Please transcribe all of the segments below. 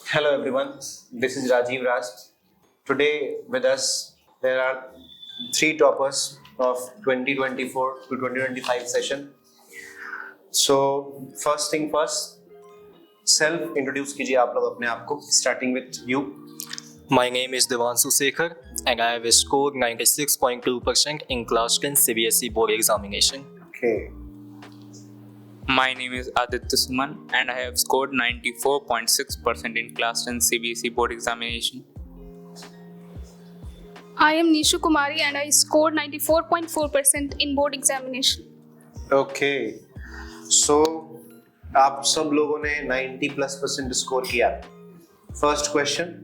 Hello everyone, this is Rajiv Raj. Today with us there are three toppers of 2024 to 2025 session. So first thing first, self introduce कीजिए आप लोग अपने आप को, starting with you. My name is Devanshu Sekhar and I have scored 96.2% in class 10 CBSE board examination. Okay. My name is Aditya Suman and I have scored 94.6% in class 10 CBSE board examination. I am Nishu Kumari and I scored 94.4% in board examination. Okay. So आप सब लोगों ने 90+% score किया. First question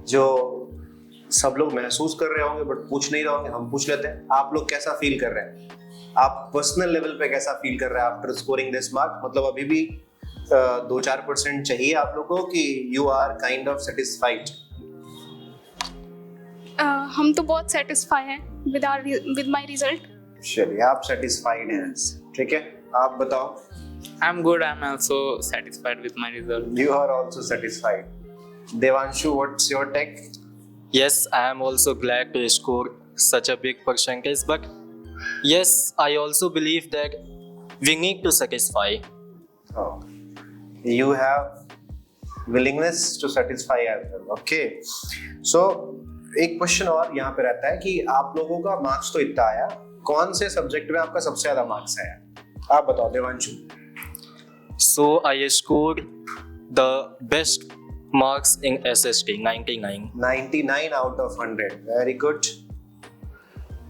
जो सब लोग महसूस कर रहे होंगे बट पूछ नहीं रहे होंगे, हम पूछ लेते हैं. आप लोग कैसा फील कर रहे हैं? आप पर्सनल लेवल पे कैसा फील कर रहे हैं आफ्टर स्कोरिंग दिस मार्क? मतलब अभी भी 2-4% चाहिए आप लोगों को कि you are kind of satisfied? हम तो बहुत सेटिस्फाई हैं विद माय रिजल्ट. चलिए, आप सेटिस्फाइड हैं, ठीक है. आप बताओ. I'm good. I'm also satisfied with my result. You are also satisfied. Devanshu, what's your take? Yes, I am also glad to score such a big percentage, but yes, I also believe that we need to satisfy. Oh, you have willingness to satisfy as well. Okay. So एक question और यहाँ पे रहता है कि आप लोगों का मार्क्स तो इतना आया, कौन से सब्जेक्ट में आपका सबसे ज्यादा मार्क्स आया? आप बताओ Devanshu. So I scored the best marks in SST 99. 99 out of 100. Very good.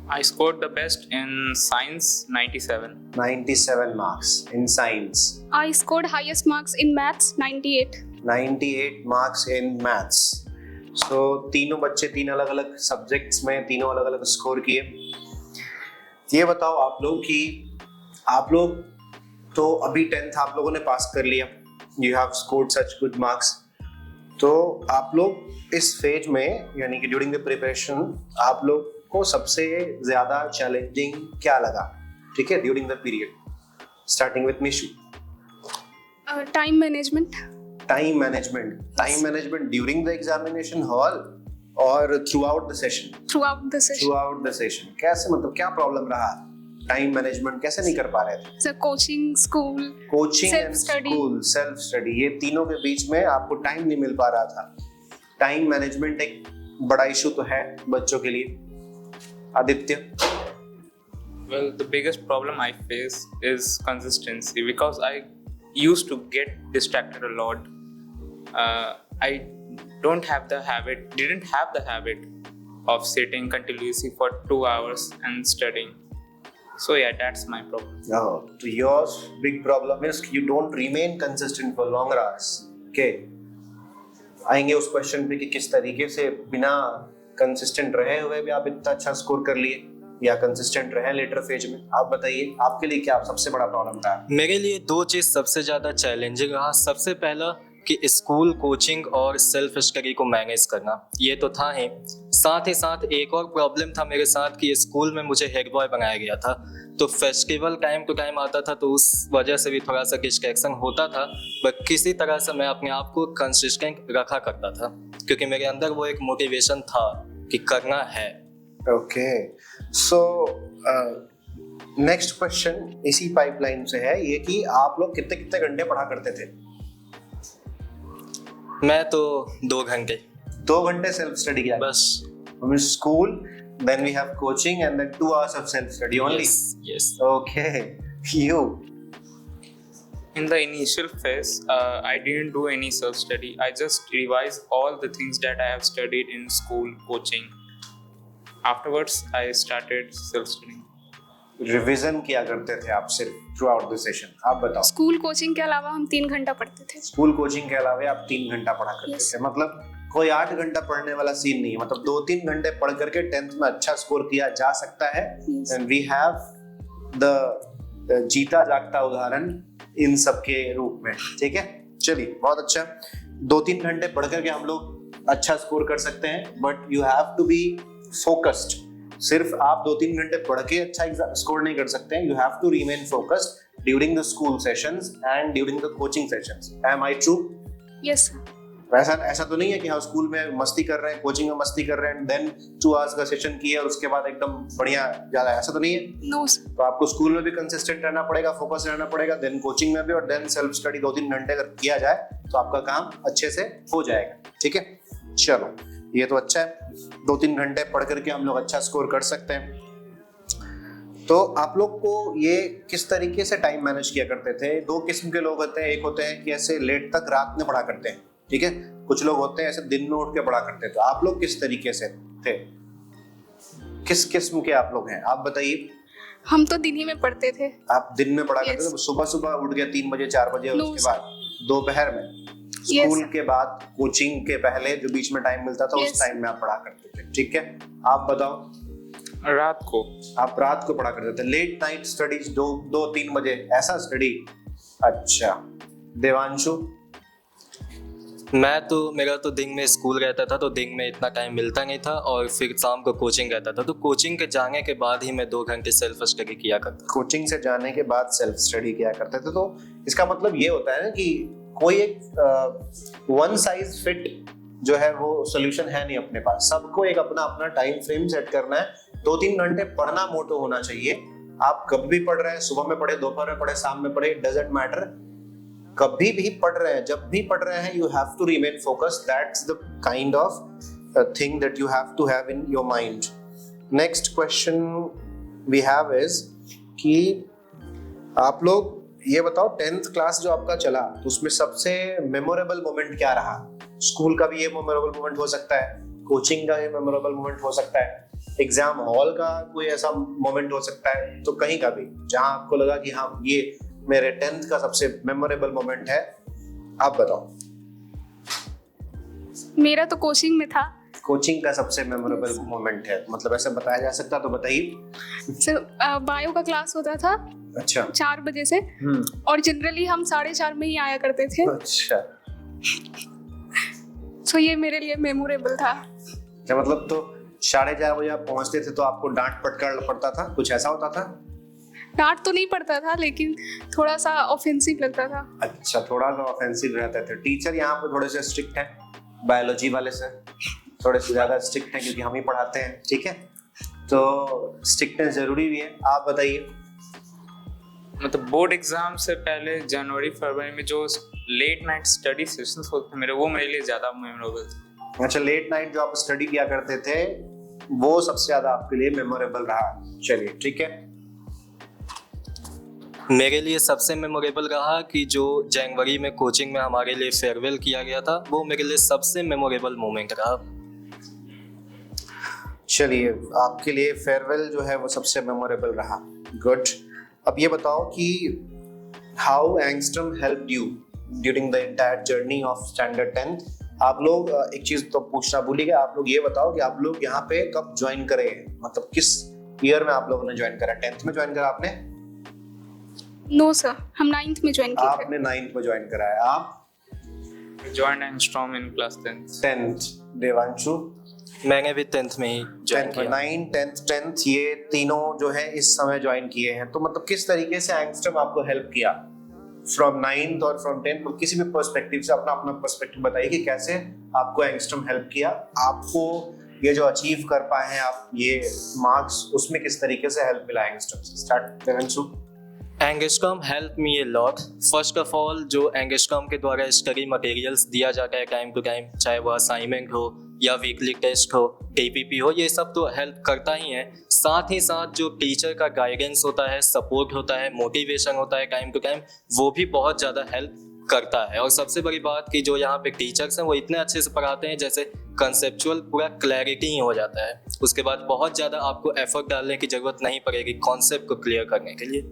I scored the best in science 97. 97 marks in science. I scored highest marks in maths 98. 98 marks in maths. So तीनों बच्चे तीन अलग अलग subjects में तीनों अलग अलग score किए. ये बताओ आप लोग कि आप लोग तो अभी 10th आप लोगों ने पास कर लिया. You have scored such good marks. तो आप लोग इस फेज में यानी कि ड्यूरिंग द प्रिपरेशन आप लोग को सबसे ज्यादा चैलेंजिंग क्या लगा? ठीक है, during the period. Starting with Nishu. Time management. Time management during the examination hall और throughout the session? Throughout the session. कैसे, मतलब क्या प्रॉब्लम रहा? टाइम मैनेजमेंट कैसे नहीं कर पा रहे थे? Sir coaching and school, self study, ये तीनों के बीच में आपको टाइम नहीं मिल पा रहा था. टाइम मैनेजमेंट एक बड़ा इशू तो है बच्चों के लिए. Aditya. Well, the biggest problem I face is consistency because I used to get distracted a lot. I didn't have the habit of sitting continuously for 2 hours and studying. So yeah, that's my problem. So your big problem is you don't remain consistent for longer hours. Okay. आएंगे उस question पे कि किस तरीके से बिना consistent रहे हुए भी आप इतना अच्छा स्कोर कर लिए या कंसिस्टेंट रहे लेटर फेज में. आप बताइए आपके लिए क्या सबसे बड़ा प्रॉब्लम था? मेरे लिए दो चीज सबसे ज्यादा चैलेंजिंग रहा. सबसे पहला कि स्कूल, कोचिंग और सेल्फ स्टडी को मैनेज करना, ये तो था ही. साथ ही साथ एक और प्रॉब्लम था मेरे साथ कि स्कूल में मुझे हेड बॉय बनाया गया था, तो फेस्टिवल टाइम टू टाइम आता था, तो उस वजह से भी थोड़ा सा डिस्ट्रैक्शन होता था. बट किसी तरह से मैं अपने आप को कंसिस्टेंट रखा करता था क्योंकि मेरे अंदर वो एक मोटिवेशन था कि करना है. ओके. सो नेक्स्ट क्वेश्चन इसी पाइपलाइन से है ये कि आप लोग कितने कितने घंटे पढ़ा करते थे? मैं तो 2 घंटे. 2 घंटे सेल्फ स्टडी किया बस. School, then we have coaching and then 2 hours of self study only. Yes. Okay. You? In the initial phase, I didn't do any self-study. I just revised all the things that I have studied in school, coaching. Afterwards, I started self-studying. Revision किया करते थे आप सिर्फ through out the session? आप बताओ. School coaching के अलावा हम 3 घंटा पढ़ते थे. स्कूल कोचिंग के अलावा आप 3 घंटा पढ़ा करते थे. मतलब कोई 8 घंटा पढ़ने वाला सीन नहीं है. मतलब 2-3 घंटे पढ़ करके 10th में अच्छा स्कोर किया जा सकता है. एंड वी हैव द जीता जागता उदाहरण इन सब के रूप में. ठीक है, चलिए, बहुत अच्छा. 2-3 घंटे पढ़ करके हम लोग अच्छा स्कोर कर सकते हैं, but you have to be focused. सिर्फ आप 2-3 घंटे पढ़ के अच्छा स्कोर नहीं कर सकते हैं. You have to remain focused during the school sessions and during the coaching sessions. Am I true? Yes, sir. ऐसा ऐसा तो नहीं है कि हाँ स्कूल में मस्ती कर रहे हैं, कोचिंग में मस्ती कर रहे हैं, देन 2 आवर्स का सेशन किया और उसके बाद एकदम बढ़िया जा रहा है, ऐसा तो नहीं है। No, sir. तो आपको स्कूल में भी कंसिस्टेंट रहना पड़ेगा, फोकस रहना पड़ेगा, देन कोचिंग में भी, और देन सेल्फ स्टडी 2-3 घंटे अगर किया जाए तो आपका काम अच्छे से हो जाएगा। ठीक है, चलो ये तो अच्छा है, 2-3 घंटे पढ़ करके हम लोग अच्छा स्कोर कर सकते हैं। तो आप लोग को ये किस तरीके से टाइम मैनेज किया करते थे? 2 किस्म के लोग होते हैं, एक होते हैं कि ऐसे लेट तक रात में पढ़ा करते हैं, ठीक है, कुछ लोग होते हैं ऐसे दिन में उठ के पढ़ा करते हैं। तो आप लोग किस तरीके से थे, किस किस्म के आप लोग हैं, आप बताइए। हम तो दिन ही में पढ़ते थे। आप दिन में पढ़ा करते Yes. थे, सुबह सुबह उठ गए 3 बजे 4 बजे, और No, उसके बाद दोपहर में Yes. स्कूल के बाद कोचिंग के पहले जो बीच में टाइम मिलता था, उस Yes. टाइम में आप पढ़ा करते थे, ठीक है। आप बताओ, रात को आप रात को पढ़ा करते थे, लेट नाइट स्टडीज 2-3 बजे ऐसा स्टडी? अच्छा, देवांशु? मैं तो मेरा तो दिन में स्कूल रहता था, तो दिन में इतना टाइम मिलता नहीं था, और फिर शाम को कोचिंग रहता था, तो कोचिंग के जाने के बाद ही मैं 2 घंटे सेल्फ स्टडी किया करता कोचिंग से जाने के बाद सेल्फ स्टडी किया करते थे। तो इसका मतलब ये होता है ना कि कोई एक वन साइज फिट जो है वो सोल्यूशन है नहीं अपने पास, सबको एक अपना अपना टाइम फ्रेम सेट करना है। 2-3 घंटे पढ़ना मोटो होना चाहिए। आप कभी भी पढ़ रहे हैं, सुबह में पढ़े, दोपहर में पढ़े, शाम में पढ़े, डजंट मैटर, कभी भी पढ़ रहे हैं, जब भी पढ़ रहे हैं, you have to remain focused. That's the kind of thing that you have to have in your mind. Next question we have is कि आप लोग ये बताओ, 10th क्लास जो आपका चला तो उसमें सबसे मेमोरेबल मोमेंट क्या रहा? स्कूल का भी ये मेमोरेबल मोमेंट हो सकता है, कोचिंग का ये मेमोरेबल मोमेंट हो सकता है, एग्जाम हॉल का कोई ऐसा मोमेंट हो सकता है, तो कहीं का भी जहां आपको लगा कि हाँ ये मेरे 10th का सबसे मेमोरेबल मोमेंट है, आप बताओ। मेरा तो कोचिंग में था। कोचिंग का सबसे मेमोरेबल मोमेंट है, मतलब ऐसा बताया जा सकता तो बताइए। सर बायो का क्लास होता था अच्छा। 4 बजे से, और जनरली हम 4:30 में ही आया करते थे। अच्छा, सो ये मेरे लिए मेमोरेबल था। क्या मतलब, तो 4:30 बजे आप पहुंचते थे तो आपको डांट फटकार पड़ता था, कुछ ऐसा होता था? डांट तो नहीं पड़ता था, लेकिन थोड़ा सा ऑफेंसिव लगता था। अच्छा, थोड़ा सा ऑफेंसिव रहते थे। टीचर यहाँ पे थोड़े से स्ट्रिक्ट हैं, बायोलॉजी वाले से थोड़े से ज्यादा स्ट्रिक्ट हैं, क्योंकि हम ही पढ़ाते हैं, ठीक है, तो स्ट्रिक्टनेस जरूरी भी है। आप बताइए। मतलब बोर्ड एग्जाम से पहले जनवरी फरवरी में जो लेट नाइट स्टडी सेशंस होते थे मेरे, वो मेरे लिए ज्यादा मेमोरेबल थे। अच्छा, लेट नाइट जो आप स्टडी किया करते थे वो सबसे ज्यादा आपके लिए मेमोरेबल रहा। चलिए, ठीक है। मेरे लिए सबसे मेमोरेबल रहा कि जो जनवरी में कोचिंग में हमारे लिए फेयरवेल किया गया था, वो मेरे लिए सबसे मेमोरेबल मोमेंट रहा। चलिए, आपके लिए फेयरवेल जो है वो सबसे मेमोरेबल रहा। गुड। अब ये बताओ कि how angstrom helped you during the entire journey of standard 10th। आप लोग एक चीज तो पूछना भूल ही गए, आप लोग ये बताओ कि आप लोग यहाँ पे कब ज्वाइन करे, मतलब किस ईयर में आप लोगों ने ज्वाइन करा? 10th में ज्वाइन करा आपने? नो सर, हम 9th में ज्वाइन किए थे। आपने 9th में ज्वाइन करा है। आप? जॉइंड एंगस्ट्रॉम इन क्लास 10th। देवांशु? मैंने भी 10th में ही ज्वाइन 10th में। किया। 9, 10th, 10th ये तीनों जो है इस समय ज्वाइन किए हैं, तो मतलब किस तरीके से एंगस्ट्रम आपको हेल्प किया फ्रॉम 9th और फ्रॉम 10th? किसी भी पर्सपेक्टिव से अपना अपना पर्सपेक्टिव बताइए कि कैसे आपको एंगस्ट्रम हेल्प किया, आपको ये जो अचीव कर पाए हैं आप ये मार्क्स, उसमें किस तरीके से हेल्प मिला एंगस्ट्रम से? Start Devanshu. Angstrom help me a lot. First of all, जो एंगस्ट्रॉम के द्वारा स्टडी मटेरियल्स दिया जाता है टाइम टू टाइम, चाहे वो असाइनमेंट हो या वीकली टेस्ट हो, टीपीपी हो, ये सब तो हेल्प करता ही है। साथ ही साथ जो टीचर का गाइडेंस होता है, सपोर्ट होता है, मोटिवेशन होता है टाइम टू टाइम, वो भी बहुत ज़्यादा हेल्प करता है। और सबसे बड़ी बात कि जो यहाँ पे टीचर्स हैं वो इतने अच्छे से पढ़ाते हैं, जैसे कंसेप्चुअल पूरा क्लैरिटी ही हो जाता है। उसके बाद बहुत ज़्यादा आपको एफर्ट डालने की ज़रूरत नहीं पड़ेगी कॉन्सेप्ट को क्लियर करने के लिए।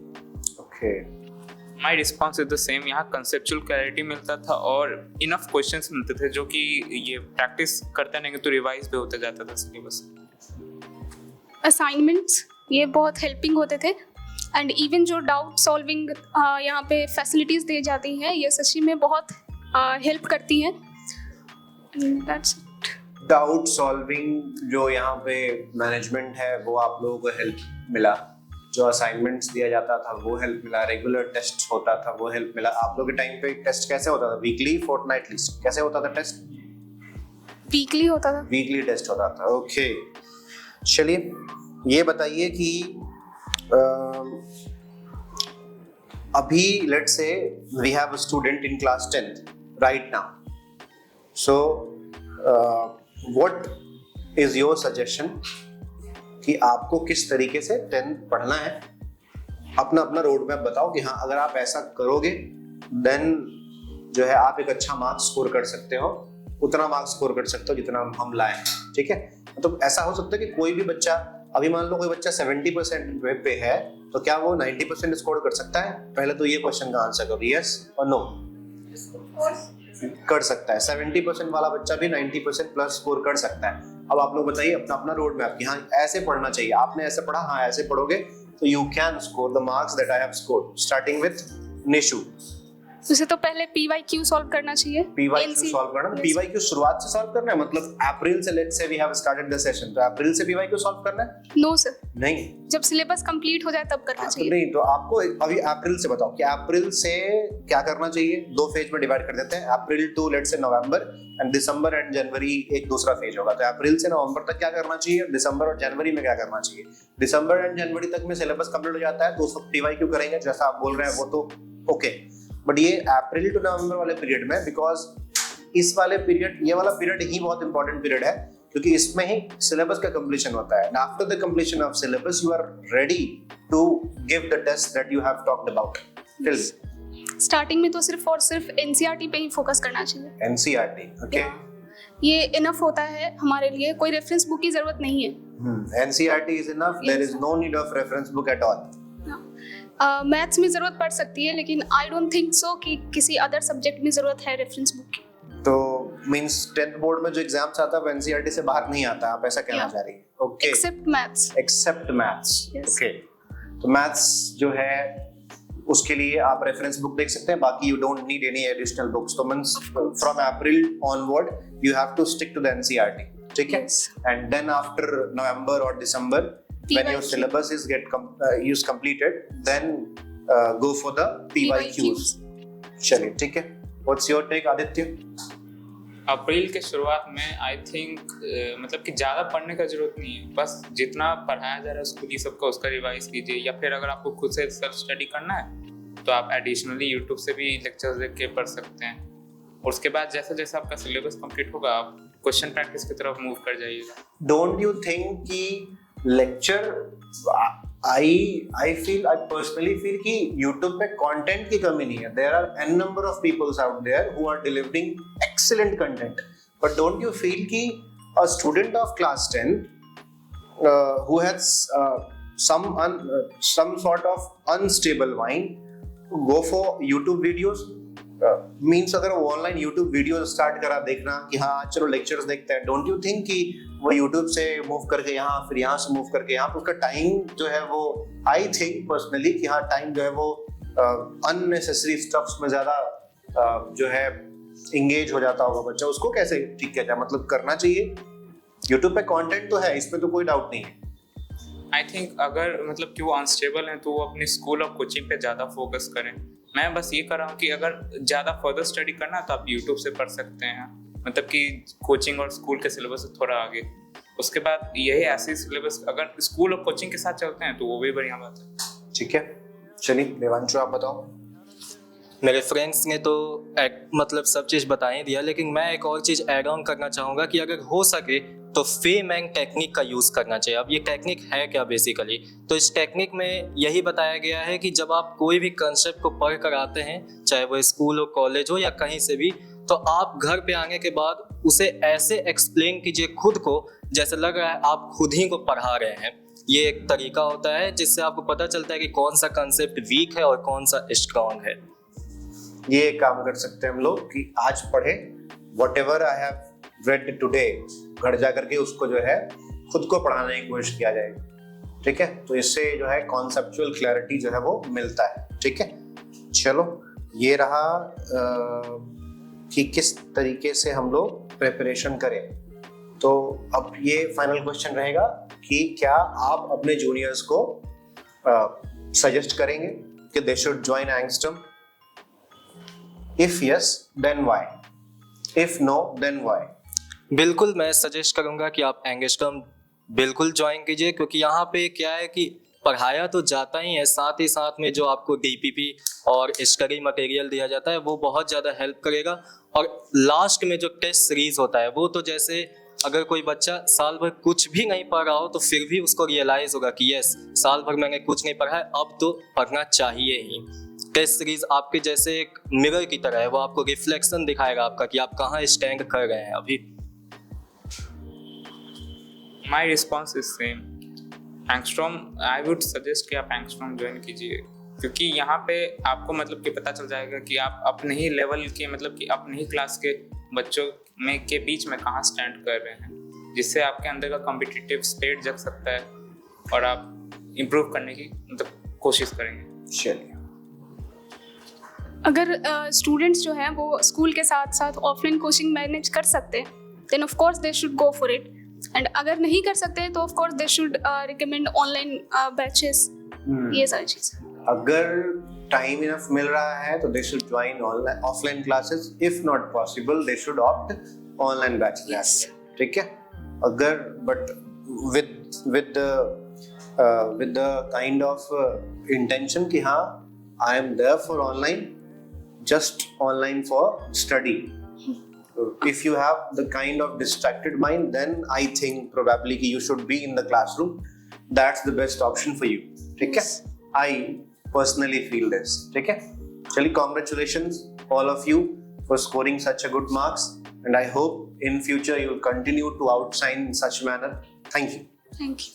My response is the same. यहाँ कंसेप्चुअल क्लैरिटी मिलता था और इनफ क्वेश्चंस मिलते थे, जो कि ये प्रैक्टिस करते रहेंगे तो रिवाइज भी होता जाता था सिलेबस। असाइनमेंट्स ये बहुत हेल्पिंग होते थे, एंड इवन जो डाउट सॉल्विंग यहाँ पे फैसिलिटीज़ दी जाती हैं, ये सच्ची में बहुत हेल्प करती हैं। That's it. डाउट सॉल्विंग जो यहाँ पे मैनेजमेंट है वो आप लोगों को हेल्प मिला, जो असाइनमेंट्स दिया जाता था वो हेल्प मिला, रेगुलर टेस्ट होता था वो हेल्प मिला। आप लोग के टाइम पे टेस्ट कैसे होता था? वीकली, फोर्टनाइटली, कैसे होता था टेस्ट? वीकली होता था। वीकली टेस्ट होता था, ओके। चलिए ये बताइए कि अभी let's say we have a student in class 10th right now, so what is your suggestion कि आपको किस तरीके से 10th पढ़ना है? अपना अपना रोड मैप बताओ कि हाँ अगर आप ऐसा करोगे देन जो है आप एक अच्छा मार्क्स स्कोर कर सकते हो, उतना मार्क्स स्कोर कर सकते हो जितना हम लाए, ठीक है। तो ऐसा हो सकता है कि कोई भी बच्चा, अभी मान लो कोई बच्चा 70% पे है तो क्या वो 90% स्कोर कर सकता है? पहले तो ये क्वेश्चन का आंसर करो, यस और नो। कर सकता है, 70% वाला बच्चा भी 90% प्लस स्कोर कर सकता है। अब आप लोग बताइए अपना अपना रोड मैप कि हाँ ऐसे पढ़ना चाहिए, आपने ऐसे पढ़ा, हाँ ऐसे पढ़ोगे तो you can score the marks that I have scored. Starting with Nishu. उसे तो पहले PYQ सॉल्व करना चाहिए। PYQ सॉल्व करना, PYQ शुरुआत से सॉल्व करना है, मतलब अप्रैल से, let's say we have started the session, तो अप्रैल से PYQ सॉल्व करना है? नो सर, नहीं, जब सिलेबस कंप्लीट हो जाए तब करना चाहिए। नहीं, तो आपको अभी अप्रैल से बताओ कि अप्रैल से क्या करना चाहिए। 2 फेज में डिवाइड कर देते हैं, अप्रैल to let's say November, and December and जनवरी एक दूसरा फेज होगा। तो अप्रैल से नवंबर तक क्या करना चाहिए, दिसंबर और जनवरी में क्या करना चाहिए। दिसंबर एंड जनवरी तक में सिलेबस कंप्लीट हो जाता है तो उसको PYQ करेंगे, जैसा आप बोल रहे हैं वो तो ओके। बट ये अप्रैल टू नवंबर वाले पीरियड में, बिकॉज इस वाले पीरियड, ये वाला पीरियड ही बहुत इंपॉर्टेंट पीरियड है क्योंकि इसमें ही सिलेबस का कंप्लीशन होता है। And after the completion of syllabus you are ready to give the test that you have talked about. Till starting में तो सिर्फ और सिर्फ NCERT पे ही फोकस करना चाहिए। NCERT, okay. ये इनफ होता है हमारे लिए, कोई रेफरेंस बुक की जरूरत नहीं है। NCERT is enough, there is no need of reference book at all. Maths में जरूरत पड़ सकती है लेकिन आई डोंट थिंक सो कि किसी अदर सब्जेक्ट में जरूरत है रेफरेंस बुक की। तो मींस 10th बोर्ड में जो एग्जाम्स आता है वो NCERT से बाहर नहीं आता, आप ऐसा कहना चाह रही हैं? Okay, except maths. Except maths, okay. तो मैथ्स जो है उसके लिए आप रेफरेंस बुक देख सकते हैं, बाकी you don't need any additional books. तो means from April onward you have to stick to the NCERT, ठीक है। एंड देन आफ्टर नवंबर और दिसंबर when your syllabus is completed, then go for the PYQs. चलिए ठीक है, what's your take आदित्य? अप्रैल के शुरुआत में आई थिंक मतलब कि ज़्यादा पढ़ने का जरूरत नहीं है, बस जितना पढ़ाया जा रहा है स्कूली सबका उसका रिवाइज कीजिए, या फिर अगर आपको खुद से सेल्फ स्टडी करना है तो आप एडिशनली यूट्यूब से भी लेक्चर्स देख के पढ़ सकते हैं। और उसके बाद जैसा जैसा आपका सिलेबस कंप्लीट होगा आप क्वेश्चन प्रैक्टिस की तरफ मूव कर जाइएगा। Don't you think कि लेक्चर, I personally feel कि YouTube पे कंटेंट की कमी नहीं है। There are n number of people out there who are delivering excellent content, but don't you feel कि a student of class 10 who has some sort of unstable mind go for YouTube videos? Means अगर वो online YouTube video start करा देखना कि हाँ चलो lectures देखते हैं, डोंट यू थिंक कि वो यूट्यूब से मूव करके यहाँ, फिर यहाँ से मूव करके यहाँ, उसका टाइम जो है वो, आई थिंक पर्सनली कि हाँ टाइम जो है वो अननेसेसरी स्टफ्स में ज्यादा जो है इंगेज हो जाता होगा बच्चा। उसको कैसे ठीक किया जाए, मतलब करना चाहिए। यूट्यूब पे कंटेंट तो है, इसमें तो कोई डाउट नहीं है। आई थिंक अगर मतलब कि वो अनस्टेबल हैं तो वो अपने स्कूल और कोचिंग पे ज़्यादा फोकस करें। मैं बस ये कर रहा हूँ कि अगर ज़्यादा फर्दर स्टडी करना है तो आप यूट्यूब से पढ़ सकते हैं, मतलब कि कोचिंग और स्कूल के सिलेबस से थोड़ा आगे। उसके बाद यही ऐसे सिलेबस अगर स्कूल और कोचिंग के साथ चलते हैं तो वो भी बढ़िया बात है। ठीक है, चलिए देवांशु आप बताओ। मेरे फ्रेंड्स ने तो मतलब सब चीज़ बता ही दिया, लेकिन मैं एक और चीज़ ऐड ऑन करना चाहूँगा कि अगर हो सके तो फेमैंग टेक्निक का यूज़ करना चाहिए। अब ये टेक्निक है क्या बेसिकली, तो इस टेक्निक में यही बताया गया है कि जब आप कोई भी कंसेप्ट को पढ़ कर आते हैं, चाहे वो स्कूल हो, कॉलेज हो या कहीं से भी, तो आप घर पे आने के बाद उसे ऐसे एक्सप्लेन कीजिए खुद को जैसे लग रहा है आप खुद ही को पढ़ा रहे हैं। ये एक तरीका होता है जिससे आपको पता चलता है कि कौन सा कंसेप्ट वीक है और कौन सा स्ट्रॉन्ग है। ये एक काम कर सकते हैं हम लोग कि आज पढ़े whatever I have read today, घर जा करके उसको जो है खुद को पढ़ाने की कोशिश किया जाएगा, ठीक है। तो इससे जो है कॉन्सेप्चुअल क्लैरिटी जो है वो मिलता है, ठीक है। चलो ये रहा कि किस तरीके से हम लोग प्रिपरेशन करें। तो अब ये फाइनल क्वेश्चन रहेगा कि क्या आप अपने जूनियर्स को सजेस्ट करेंगे कि they should join angstrom? If yes then why, if no then why? बिल्कुल मैं सजेस्ट करूंगा कि आप एंगस्ट्रॉम बिल्कुल ज्वाइन कीजिए, क्योंकि यहाँ पे क्या है कि पढ़ाया तो जाता ही है, साथ ही साथ में जो आपको डीपीपी और स्टडी मटेरियल दिया जाता है वो बहुत ज़्यादा हेल्प करेगा। और लास्ट में जो टेस्ट सीरीज होता है वो तो जैसे अगर कोई बच्चा साल भर कुछ भी नहीं पढ़ रहा हो तो फिर भी उसको रियलाइज़ होगा कि यस साल भर मैंने कुछ नहीं पढ़ा है, अब तो पढ़ना चाहिए ही। टेस्ट सीरीज आपके जैसे एक मिरर की तरह है, वो आपको रिफ्लेक्शन दिखाएगा आपका कि आप कहाँ स्टैंड कर रहे हैं अभी। My response is same. Angstrom I would suggest कि आप एंगस्ट्रॉम ज्वाइन कीजिए, क्योंकि यहाँ पे आपको मतलब कि पता चल जाएगा कि आप अपने ही लेवल के मतलब कि अपने ही क्लास के बच्चों में के बीच में कहाँ स्टैंड कर रहे हैं, जिससे आपके अंदर का कॉम्पिटिटिव स्पिरिट जग सकता है और आप इम्प्रूव करने की मतलब कोशिश करेंगे। चलिए, अगर स्टूडेंट्स जो हैं वो स्कूल के साथ साथ ऑफलाइन कोचिंग मैनेज कर सकते हैं then of course they should go for it, and अगर नहीं कर सकते तो of course they should recommend online batches, ये सारी चीज़ें। अगर टाइम इनफ मिल रहा है तो they should join online offline classes, if not possible they should opt online batches. ठीक है, अगर but with the kind of intention कि हाँ I am there for online, just online for study. If you have the kind of distracted mind, then I think probably you should be in the classroom. That's the best option for you. ठीक है? I personally feel this. ठीक है? चलिए, congratulations all of you for scoring such a good marks, and I hope in future you will continue to outshine in such manner. Thank you. Thank you.